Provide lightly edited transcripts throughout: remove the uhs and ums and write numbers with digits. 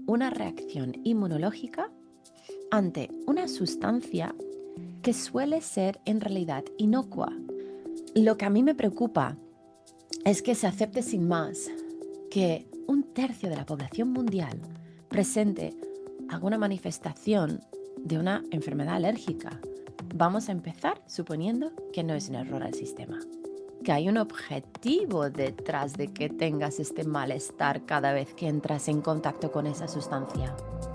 una reacción inmunológica ante una sustancia que suele ser en realidad inocua. Lo que a mí me preocupa es que se acepte sin más que un tercio de la población mundial presente alguna manifestación de una enfermedad alérgica. Vamos a empezar suponiendo que no es un error al sistema, que hay un objetivo detrás de que tengas este malestar cada vez que entras en contacto con esa sustancia.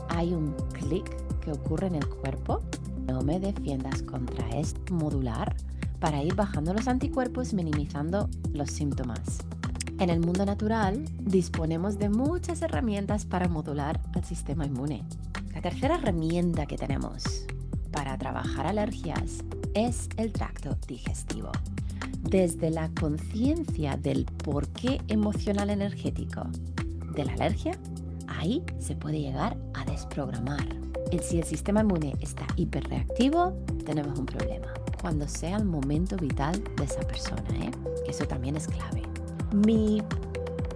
Hay un clic que ocurre en el cuerpo. No me defiendas contra esto modular para ir bajando los anticuerpos, minimizando los síntomas. En el mundo natural disponemos de muchas herramientas para modular al sistema inmune. La tercera herramienta que tenemos para trabajar alergias es el tracto digestivo. Desde la conciencia del porqué emocional energético de la alergia, ahí se puede llegar a desprogramar. Si el sistema inmune está hiperreactivo, tenemos un problema. Cuando sea el momento vital de esa persona, que eso también es clave. Mi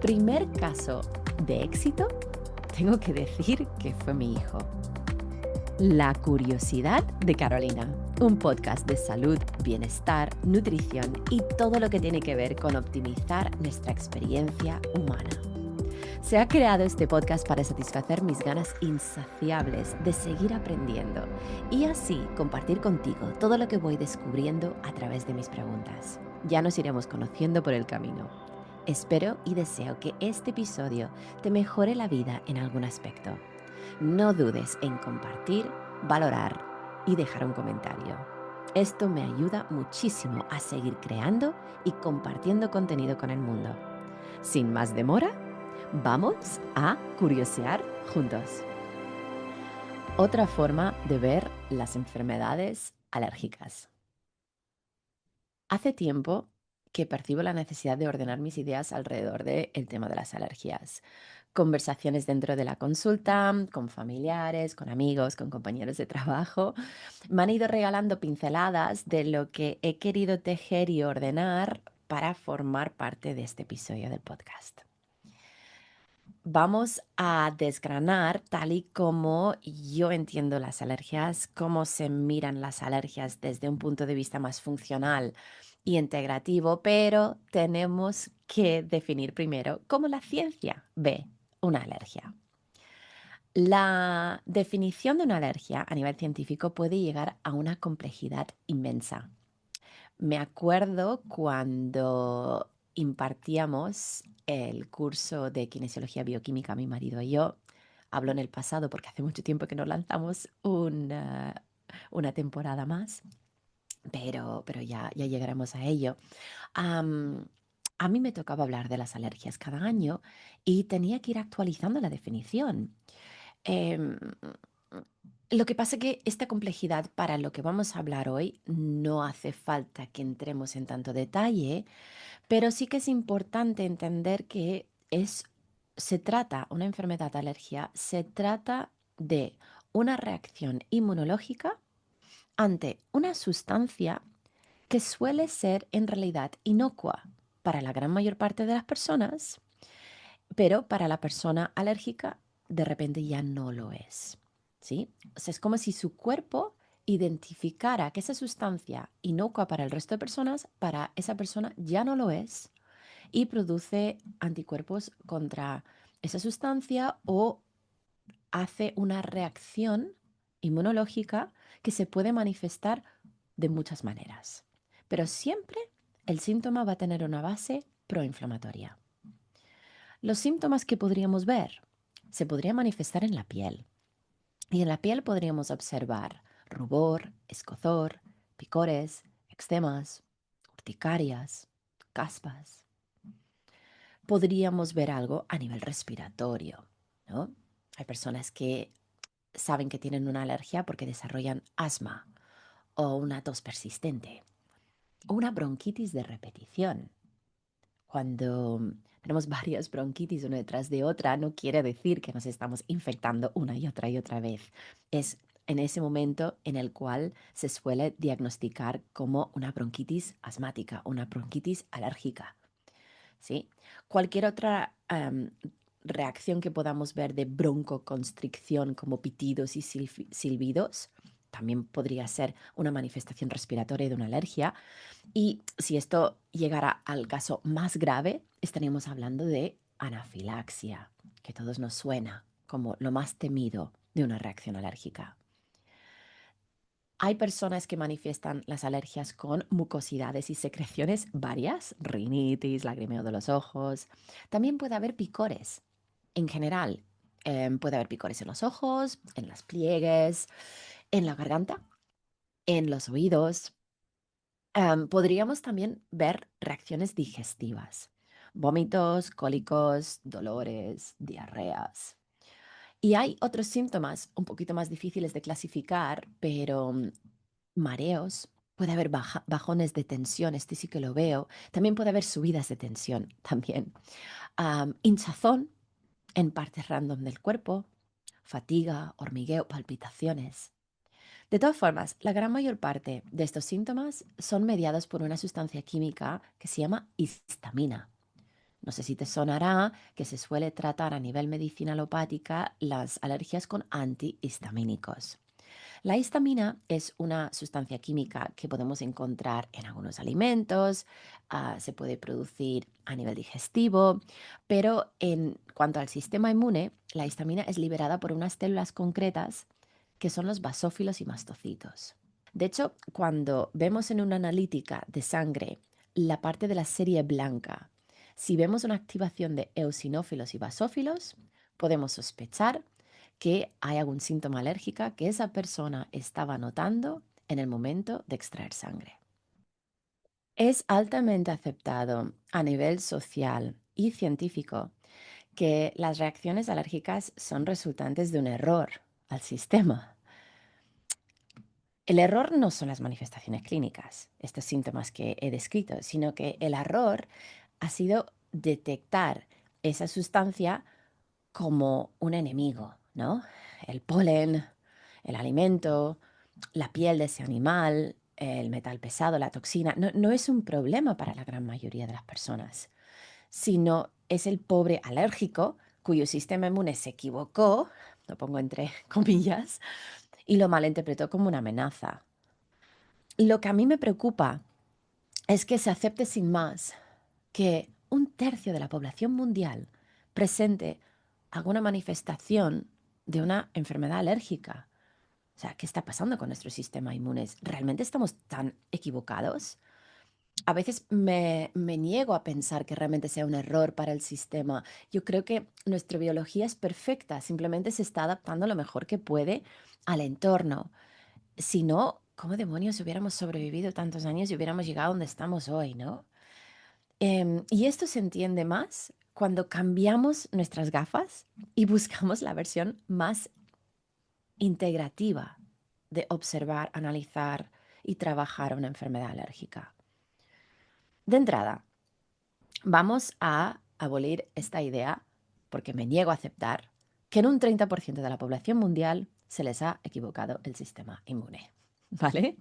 primer caso de éxito, tengo que decir que fue mi hijo. La curiosidad de Carolina, un podcast de salud, bienestar, nutrición y todo lo que tiene que ver con optimizar nuestra experiencia humana. Se ha creado este podcast para satisfacer mis ganas insaciables de seguir aprendiendo y así compartir contigo todo lo que voy descubriendo a través de mis preguntas. Ya nos iremos conociendo por el camino. Espero y deseo que este episodio te mejore la vida en algún aspecto. No dudes en compartir, valorar y dejar un comentario. Esto me ayuda muchísimo a seguir creando y compartiendo contenido con el mundo. Sin más demora, vamos a curiosear juntos. Otra forma de ver las enfermedades alérgicas. Hace tiempo que percibo la necesidad de ordenar mis ideas alrededor del tema de las alergias. Conversaciones dentro de la consulta, con familiares, con amigos, con compañeros de trabajo, me han ido regalando pinceladas de lo que he querido tejer y ordenar para formar parte de este episodio del podcast. Vamos a desgranar tal y como yo entiendo las alergias, cómo se miran las alergias desde un punto de vista más funcional y integrativo, pero tenemos que definir primero cómo la ciencia ve una alergia. La definición de una alergia a nivel científico puede llegar a una complejidad inmensa. Me acuerdo cuando impartíamos el curso de kinesiología bioquímica, mi marido y yo. Hablo en el pasado porque hace mucho tiempo que no lanzamos una temporada más, pero ya llegaremos a ello. Am, a mí me tocaba hablar de las alergias cada año y tenía que ir actualizando la definición. Em, lo que pasa es que esta complejidad para lo que vamos a hablar hoy no hace falta que entremos en tanto detalle, pero sí que es importante entender que una enfermedad de alergia, se trata de una reacción inmunológica ante una sustancia que suele ser en realidad inocua para la gran mayor parte de las personas, pero para la persona alérgica de repente ya no lo es. ¿Sí? O sea, es como si su cuerpo identificara que esa sustancia inocua para el resto de personas, para esa persona ya no lo es y produce anticuerpos contra esa sustancia o hace una reacción inmunológica que se puede manifestar de muchas maneras. Pero siempre el síntoma va a tener una base proinflamatoria. Los síntomas que podríamos ver se podrían manifestar en la piel. Y en la piel podríamos observar rubor, escozor, picores, eczemas, urticarias, caspas. Podríamos ver algo a nivel respiratorio, ¿no? Hay personas que saben que tienen una alergia porque desarrollan asma o una tos persistente o una bronquitis de repetición. Cuando tenemos varias bronquitis una detrás de otra, no quiere decir que nos estamos infectando una y otra vez. Es en ese momento en el cual se suele diagnosticar como una bronquitis asmática, una bronquitis alérgica. ¿Sí? Cualquier otra reacción que podamos ver de broncoconstricción como pitidos y silbidos. También podría ser una manifestación respiratoria de una alergia. Y si esto llegara al caso más grave, estaríamos hablando de anafilaxia, que a todos nos suena como lo más temido de una reacción alérgica. Hay personas que manifiestan las alergias con mucosidades y secreciones varias, rinitis, lagrimeo de los ojos. También puede haber picores. En general, puede haber picores en los ojos, en las pliegues, en la garganta, en los oídos. Podríamos también ver reacciones digestivas, vómitos, cólicos, dolores, diarreas. Y hay otros síntomas un poquito más difíciles de clasificar, pero mareos, puede haber bajones de tensión, este sí que lo veo. También puede haber subidas de tensión, también. Hinchazón en partes random del cuerpo, fatiga, hormigueo, palpitaciones. De todas formas, la gran mayor parte de estos síntomas son mediados por una sustancia química que se llama histamina. No sé si te sonará que se suele tratar a nivel medicina alopática las alergias con antihistamínicos. La histamina es una sustancia química que podemos encontrar en algunos alimentos, se puede producir a nivel digestivo, pero en cuanto al sistema inmune, la histamina es liberada por unas células concretas que son los basófilos y mastocitos. De hecho, cuando vemos en una analítica de sangre la parte de la serie blanca, si vemos una activación de eosinófilos y basófilos, podemos sospechar que hay algún síntoma alérgica que esa persona estaba notando en el momento de extraer sangre. Es altamente aceptado a nivel social y científico que las reacciones alérgicas son resultantes de un error al sistema. El error no son las manifestaciones clínicas, estos síntomas que he descrito, sino que el error ha sido detectar esa sustancia como un enemigo, ¿no? El polen, el alimento, la piel de ese animal, el metal pesado, la toxina, no es un problema para la gran mayoría de las personas, sino es el pobre alérgico cuyo sistema inmune se equivocó, lo pongo entre comillas, y lo malinterpretó como una amenaza. Lo que a mí me preocupa es que se acepte sin más que un tercio de la población mundial presente alguna manifestación de una enfermedad alérgica. O sea, ¿qué está pasando con nuestro sistema inmune? ¿Realmente estamos tan equivocados? A veces me niego a pensar que realmente sea un error para el sistema. Yo creo que nuestra biología es perfecta, simplemente se está adaptando lo mejor que puede al entorno. Si no, ¿cómo demonios hubiéramos sobrevivido tantos años y hubiéramos llegado a donde estamos hoy, no? Y esto se entiende más cuando cambiamos nuestras gafas y buscamos la versión más integrativa de observar, analizar y trabajar una enfermedad alérgica. De entrada, vamos a abolir esta idea, porque me niego a aceptar, que en un 30% de la población mundial se les ha equivocado el sistema inmune. ¿Vale?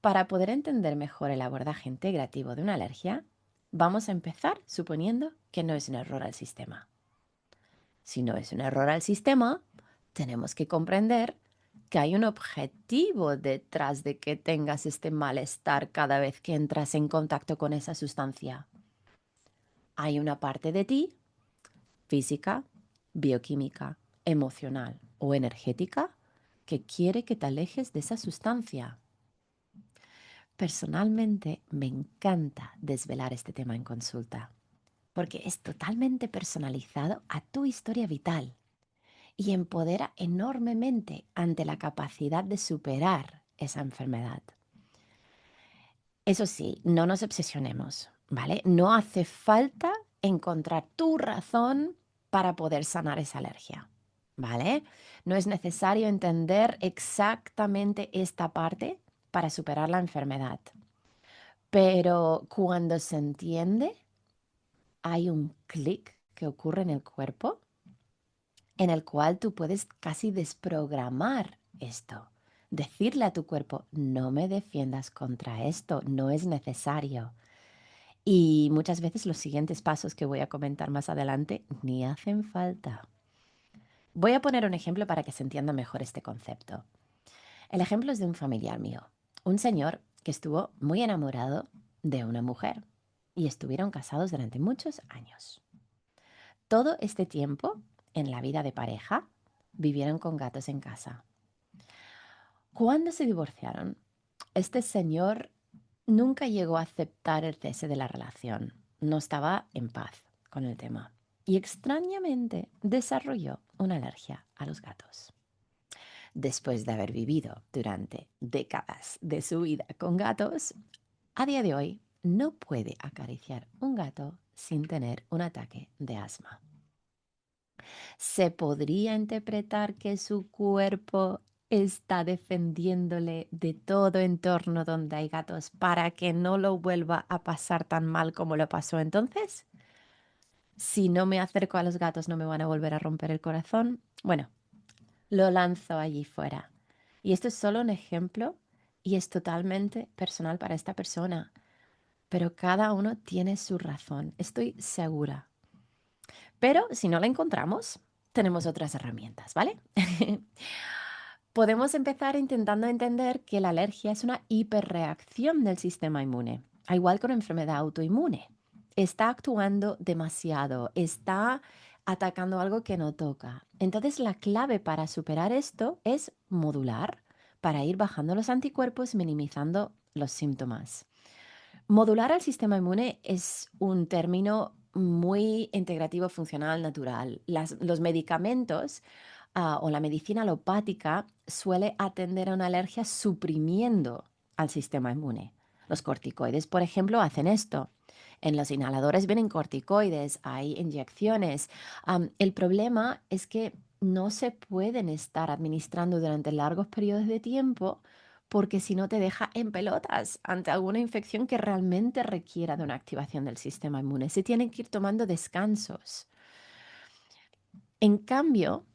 Para poder entender mejor el abordaje integrativo de una alergia, vamos a empezar suponiendo que no es un error al sistema. Si no es un error al sistema, tenemos que comprender que hay un objetivo detrás de que tengas este malestar cada vez que entras en contacto con esa sustancia. Hay una parte de ti, física, bioquímica, emocional o energética, que quiere que te alejes de esa sustancia. Personalmente me encanta desvelar este tema en consulta, porque es totalmente personalizado a tu historia vital y empodera enormemente ante la capacidad de superar esa enfermedad. Eso sí, no nos obsesionemos, ¿vale? No hace falta encontrar tu razón para poder sanar esa alergia, ¿vale? No es necesario entender exactamente esta parte para superar la enfermedad. Pero cuando se entiende, hay un clic que ocurre en el cuerpo en el cual tú puedes casi desprogramar esto. Decirle a tu cuerpo, no me defiendas contra esto, no es necesario. Y muchas veces los siguientes pasos que voy a comentar más adelante ni hacen falta. Voy a poner un ejemplo para que se entienda mejor este concepto. El ejemplo es de un familiar mío, un señor que estuvo muy enamorado de una mujer y estuvieron casados durante muchos años. Todo este tiempo, en la vida de pareja, vivieron con gatos en casa. Cuando se divorciaron, este señor nunca llegó a aceptar el cese de la relación. No estaba en paz con el tema. Y extrañamente desarrolló una alergia a los gatos. Después de haber vivido durante décadas de su vida con gatos, a día de hoy no puede acariciar un gato sin tener un ataque de asma. Se podría interpretar que su cuerpo está defendiéndole de todo entorno donde hay gatos para que no lo vuelva a pasar tan mal como lo pasó entonces. Si no me acerco a los gatos no me van a volver a romper el corazón. Bueno, lo lanzo allí fuera. Y esto es solo un ejemplo y es totalmente personal para esta persona. Pero cada uno tiene su razón, estoy segura. Pero si no la encontramos, tenemos otras herramientas, ¿vale? Podemos empezar intentando entender que la alergia es una hiperreacción del sistema inmune, al igual que una enfermedad autoinmune. Está actuando demasiado, está atacando algo que no toca. Entonces la clave para superar esto es modular, para ir bajando los anticuerpos, minimizando los síntomas. Modular al sistema inmune es un término muy integrativo, funcional, natural. Los medicamentos o la medicina alopática suele atender a una alergia suprimiendo al sistema inmune. Los corticoides, por ejemplo, hacen esto. En los inhaladores vienen corticoides, hay inyecciones. El problema es que no se pueden estar administrando durante largos periodos de tiempo porque si no te deja en pelotas ante alguna infección que realmente requiera de una activación del sistema inmune. Se tienen que ir tomando descansos. En cambio,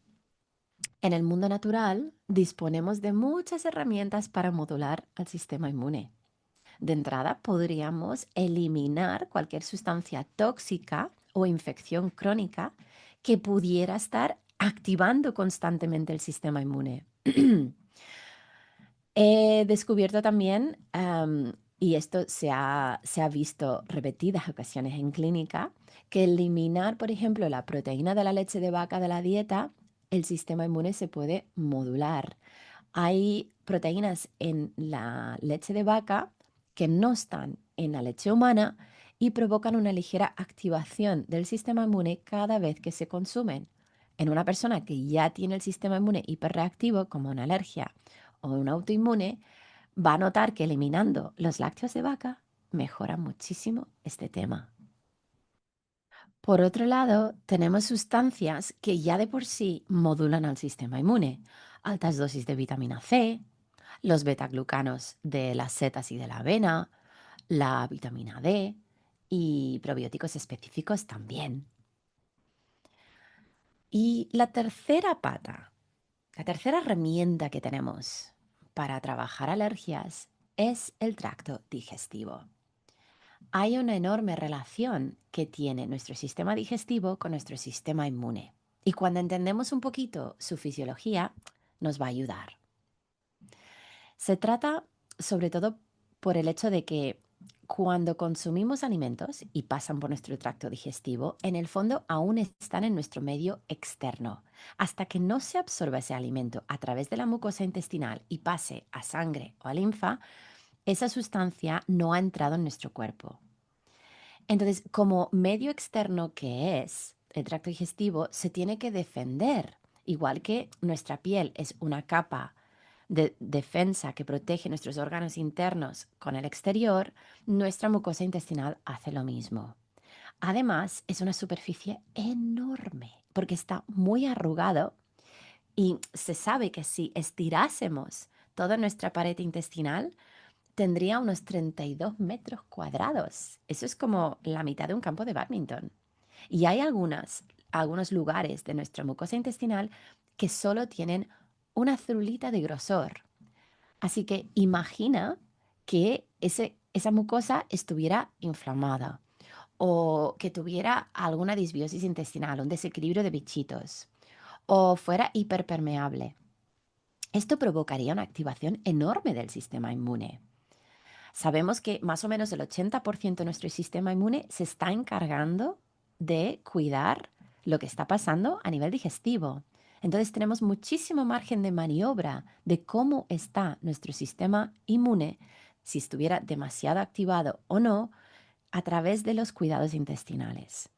en el mundo natural disponemos de muchas herramientas para modular al sistema inmune. De entrada, podríamos eliminar cualquier sustancia tóxica o infección crónica que pudiera estar activando constantemente el sistema inmune. He descubierto también, y esto se ha visto repetidas ocasiones en clínica, que eliminar, por ejemplo, la proteína de la leche de vaca de la dieta, el sistema inmune se puede modular. Hay proteínas en la leche de vaca que no están en la leche humana y provocan una ligera activación del sistema inmune cada vez que se consumen. En una persona que ya tiene el sistema inmune hiperreactivo, como una alergia o un autoinmune, va a notar que eliminando los lácteos de vaca mejora muchísimo este tema. Por otro lado, tenemos sustancias que ya de por sí modulan al sistema inmune. Altas dosis de vitamina C, los betaglucanos de las setas y de la avena, la vitamina D y probióticos específicos también. Y la tercera pata, la tercera herramienta que tenemos para trabajar alergias es el tracto digestivo. Hay una enorme relación que tiene nuestro sistema digestivo con nuestro sistema inmune. Y cuando entendemos un poquito su fisiología, nos va a ayudar. Se trata sobre todo por el hecho de que cuando consumimos alimentos y pasan por nuestro tracto digestivo, en el fondo aún están en nuestro medio externo. Hasta que no se absorba ese alimento a través de la mucosa intestinal y pase a sangre o a linfa, esa sustancia no ha entrado en nuestro cuerpo. Entonces, como medio externo que es el tracto digestivo, se tiene que defender, igual que nuestra piel es una capa de defensa que protege nuestros órganos internos con el exterior, nuestra mucosa intestinal hace lo mismo. Además, es una superficie enorme porque está muy arrugado y se sabe que si estirásemos toda nuestra pared intestinal, tendría unos 32 metros cuadrados. Eso es como la mitad de un campo de bádminton. Y hay algunos lugares de nuestra mucosa intestinal que solo tienen una celulita de grosor. Así que imagina que ese esa mucosa estuviera inflamada o que tuviera alguna disbiosis intestinal, un desequilibrio de bichitos o fuera hiperpermeable. Esto provocaría una activación enorme del sistema inmune. Sabemos que más o menos el 80% de nuestro sistema inmune se está encargando de cuidar lo que está pasando a nivel digestivo. Entonces tenemos muchísimo margen de maniobra de cómo está nuestro sistema inmune, si estuviera demasiado activado o no, a través de los cuidados intestinales.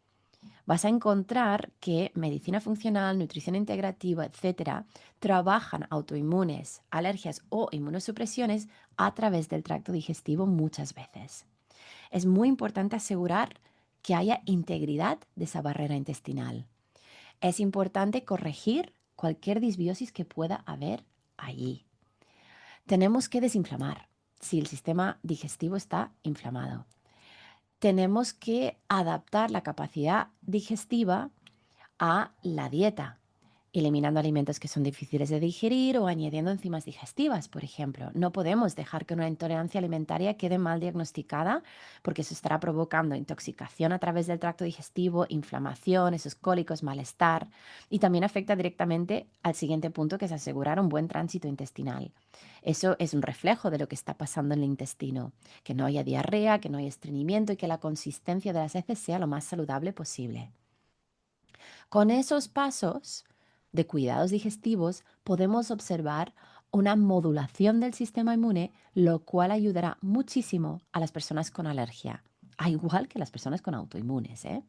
Vas a encontrar que medicina funcional, nutrición integrativa, etcétera, trabajan autoinmunes, alergias o inmunosupresiones a través del tracto digestivo muchas veces. Es muy importante asegurar que haya integridad de esa barrera intestinal. Es importante corregir cualquier disbiosis que pueda haber allí. Tenemos que desinflamar si el sistema digestivo está inflamado. Tenemos que adaptar la capacidad digestiva a la dieta, eliminando alimentos que son difíciles de digerir o añadiendo enzimas digestivas, por ejemplo. No podemos dejar que una intolerancia alimentaria quede mal diagnosticada porque eso estará provocando intoxicación a través del tracto digestivo, inflamación, esos cólicos, malestar y también afecta directamente al siguiente punto, que es asegurar un buen tránsito intestinal. Eso es un reflejo de lo que está pasando en el intestino, que no haya diarrea, que no haya estreñimiento y que la consistencia de las heces sea lo más saludable posible. Con esos pasos de cuidados digestivos podemos observar una modulación del sistema inmune, lo cual ayudará muchísimo a las personas con alergia, a igual que las personas con autoinmunes, ¿eh?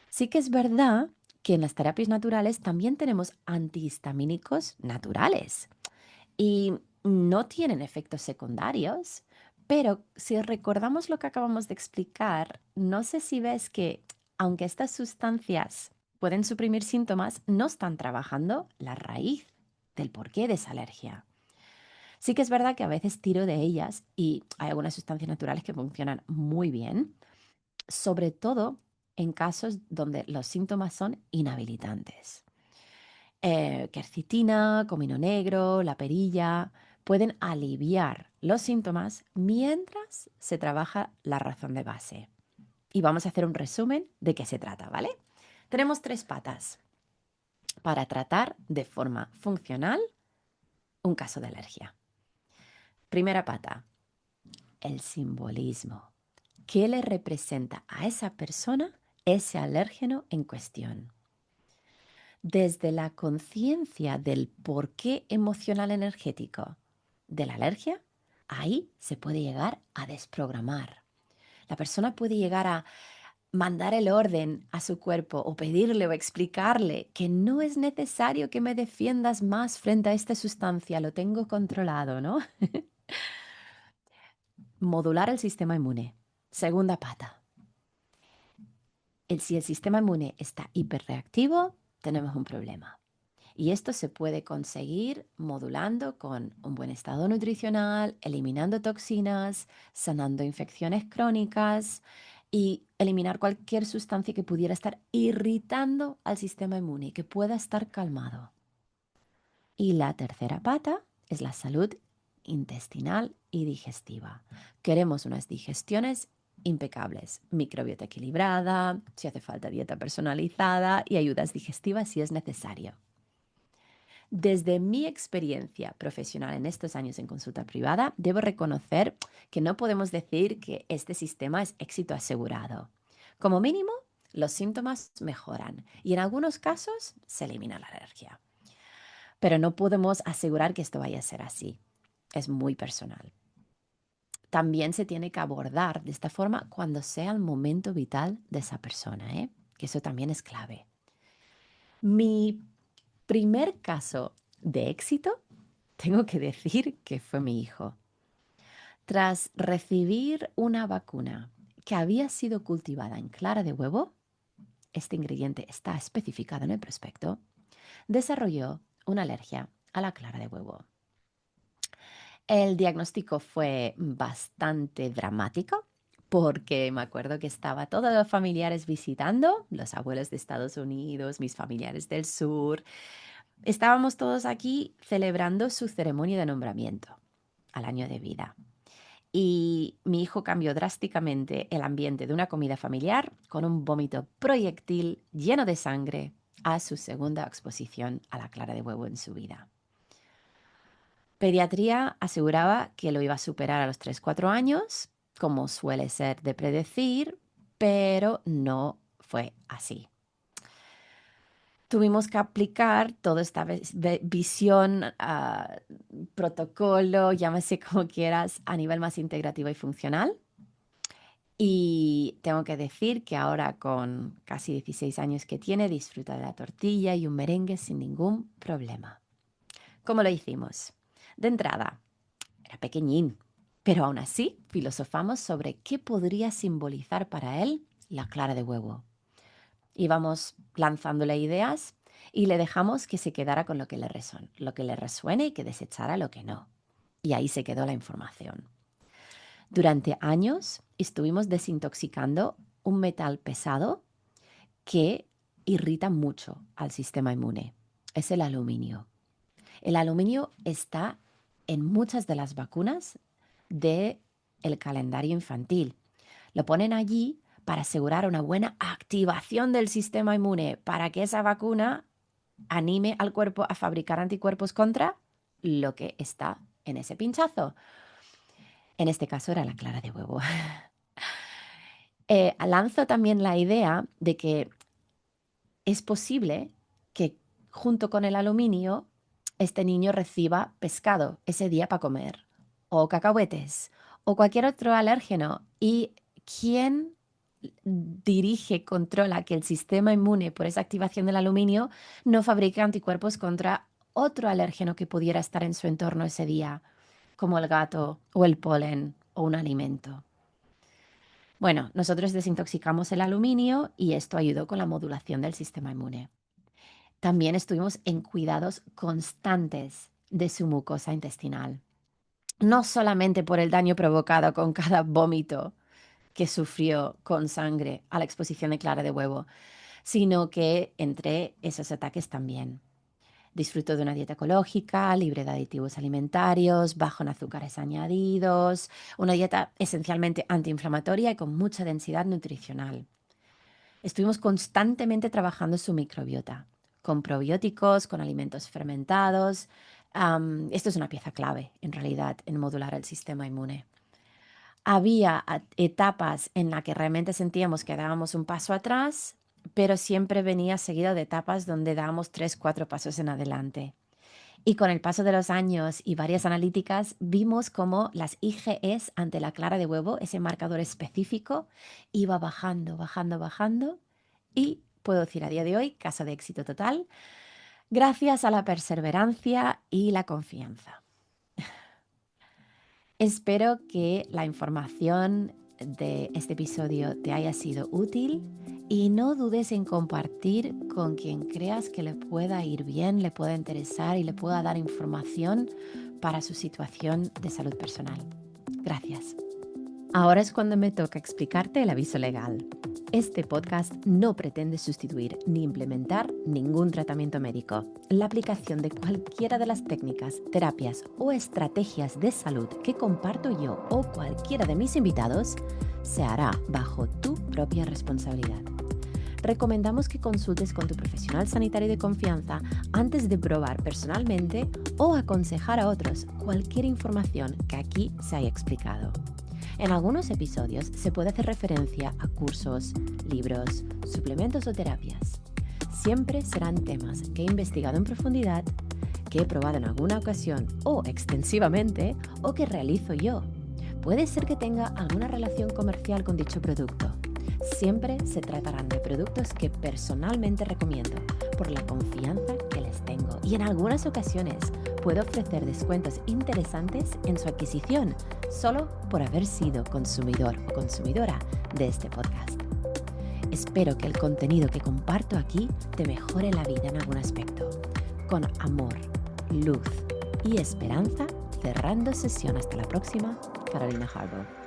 Sí que es verdad que en las terapias naturales también tenemos antihistamínicos naturales y no tienen efectos secundarios, pero si recordamos lo que acabamos de explicar, no sé si ves que aunque estas sustancias pueden suprimir síntomas, no están trabajando la raíz del porqué de esa alergia. Sí que es verdad que a veces tiro de ellas y hay algunas sustancias naturales que funcionan muy bien, sobre todo en casos donde los síntomas son inhabilitantes. Quercitina, comino negro, la perilla pueden aliviar los síntomas mientras se trabaja la razón de base. Y vamos a hacer un resumen de qué se trata, ¿vale? Tenemos tres patas para tratar de forma funcional un caso de alergia. Primera pata, el simbolismo. ¿Qué le representa a esa persona ese alérgeno en cuestión? Desde la conciencia del porqué emocional energético de la alergia, ahí se puede llegar a desprogramar. La persona puede llegar a mandar el orden a su cuerpo o pedirle o explicarle que no es necesario que me defiendas más frente a esta sustancia, lo tengo controlado, ¿no? Modular el sistema inmune. Segunda pata. Si el sistema inmune está hiperreactivo, tenemos un problema. Y esto se puede conseguir modulando con un buen estado nutricional, eliminando toxinas, sanando infecciones crónicas y eliminar cualquier sustancia que pudiera estar irritando al sistema inmune y que pueda estar calmado. Y la tercera pata es la salud intestinal y digestiva. Queremos unas digestiones impecables, microbiota equilibrada, si hace falta dieta personalizada y ayudas digestivas si es necesario. Desde mi experiencia profesional en estos años en consulta privada, debo reconocer que no podemos decir que este sistema es éxito asegurado. Como mínimo, los síntomas mejoran y en algunos casos se elimina la alergia. Pero no podemos asegurar que esto vaya a ser así. Es muy personal. También se tiene que abordar de esta forma cuando sea el momento vital de esa persona, ¿eh? Que eso también es clave. Mi primer caso de éxito, tengo que decir que fue mi hijo. Tras recibir una vacuna que había sido cultivada en clara de huevo, este ingrediente está especificado en el prospecto, desarrolló una alergia a la clara de huevo. El diagnóstico fue bastante dramático porque me acuerdo que estaba todos los familiares visitando, los abuelos de Estados Unidos, mis familiares del sur. Estábamos todos aquí celebrando su ceremonia de nombramiento al año de vida. y mi hijo cambió drásticamente el ambiente de una comida familiar con un vómito proyectil lleno de sangre a su segunda exposición a la clara de huevo en su vida. Pediatría aseguraba que lo iba a superar a los 3-4 años, como suele ser de predecir, pero no fue así. Tuvimos que aplicar toda esta visión, protocolo, llámese como quieras, a nivel más integrativo y funcional. Y tengo que decir que ahora con casi 16 años que tiene, disfruta de la tortilla y un merengue sin ningún problema. ¿Cómo lo hicimos? De entrada, era pequeñín, pero aún así filosofamos sobre qué podría simbolizar para él la clara de huevo. Íbamos lanzándole ideas y le dejamos que se quedara con lo que le resuene y que desechara lo que no. Y ahí se quedó la información. Durante años estuvimos desintoxicando un metal pesado que irrita mucho al sistema inmune. Es el aluminio. El aluminio está en muchas de las vacunas del calendario infantil. Lo ponen allí para asegurar una buena activación del sistema inmune, para que esa vacuna anime al cuerpo a fabricar anticuerpos contra lo que está en ese pinchazo. En este caso era la clara de huevo. Lanzo también la idea de que es posible que junto con el aluminio este niño reciba pescado ese día para comer, o cacahuetes, o cualquier otro alérgeno. ¿Y quién dirige, controla que el sistema inmune, por esa activación del aluminio, no fabrique anticuerpos contra otro alérgeno que pudiera estar en su entorno ese día, como el gato o el polen o un alimento? Bueno, nosotros desintoxicamos el aluminio y esto ayudó con la modulación del sistema inmune. También estuvimos en cuidados constantes de su mucosa intestinal. No solamente por el daño provocado con cada vómito que sufrió con sangre a la exposición de clara de huevo, sino que entre esos ataques también. Disfrutó de una dieta ecológica, libre de aditivos alimentarios, bajo en azúcares añadidos, una dieta esencialmente antiinflamatoria y con mucha densidad nutricional. Estuvimos constantemente trabajando su microbiota, con probióticos, con alimentos fermentados. Esto es una pieza clave, en realidad, en modular el sistema inmune. Había etapas en las que realmente sentíamos que dábamos un paso atrás, pero siempre venía seguido de etapas donde dábamos 3-4 pasos en adelante. Y con el paso de los años y varias analíticas, vimos cómo las IgEs ante la clara de huevo, ese marcador específico, iba bajando, bajando, bajando. Y puedo decir a día de hoy, caso de éxito total, gracias a la perseverancia y la confianza. Espero que la información de este episodio te haya sido útil y no dudes en compartir con quien creas que le pueda ir bien, le pueda interesar y le pueda dar información para su situación de salud personal. Gracias. Ahora es cuando me toca explicarte el aviso legal. Este podcast no pretende sustituir ni implementar ningún tratamiento médico. La aplicación de cualquiera de las técnicas, terapias o estrategias de salud que comparto yo o cualquiera de mis invitados se hará bajo tu propia responsabilidad. Recomendamos que consultes con tu profesional sanitario de confianza antes de probar personalmente o aconsejar a otros cualquier información que aquí se haya explicado. En algunos episodios se puede hacer referencia a cursos, libros, suplementos o terapias. Siempre serán temas que he investigado en profundidad, que he probado en alguna ocasión o extensivamente o que realizo yo. Puede ser que tenga alguna relación comercial con dicho producto. Siempre se tratarán de productos que personalmente recomiendo por la confianza que les tengo y en algunas ocasiones puedo ofrecer descuentos interesantes en su adquisición solo por haber sido consumidor o consumidora de este podcast. Espero que el contenido que comparto aquí te mejore la vida en algún aspecto. Con amor, luz y esperanza, cerrando sesión hasta la próxima, Carolina Harbaugh.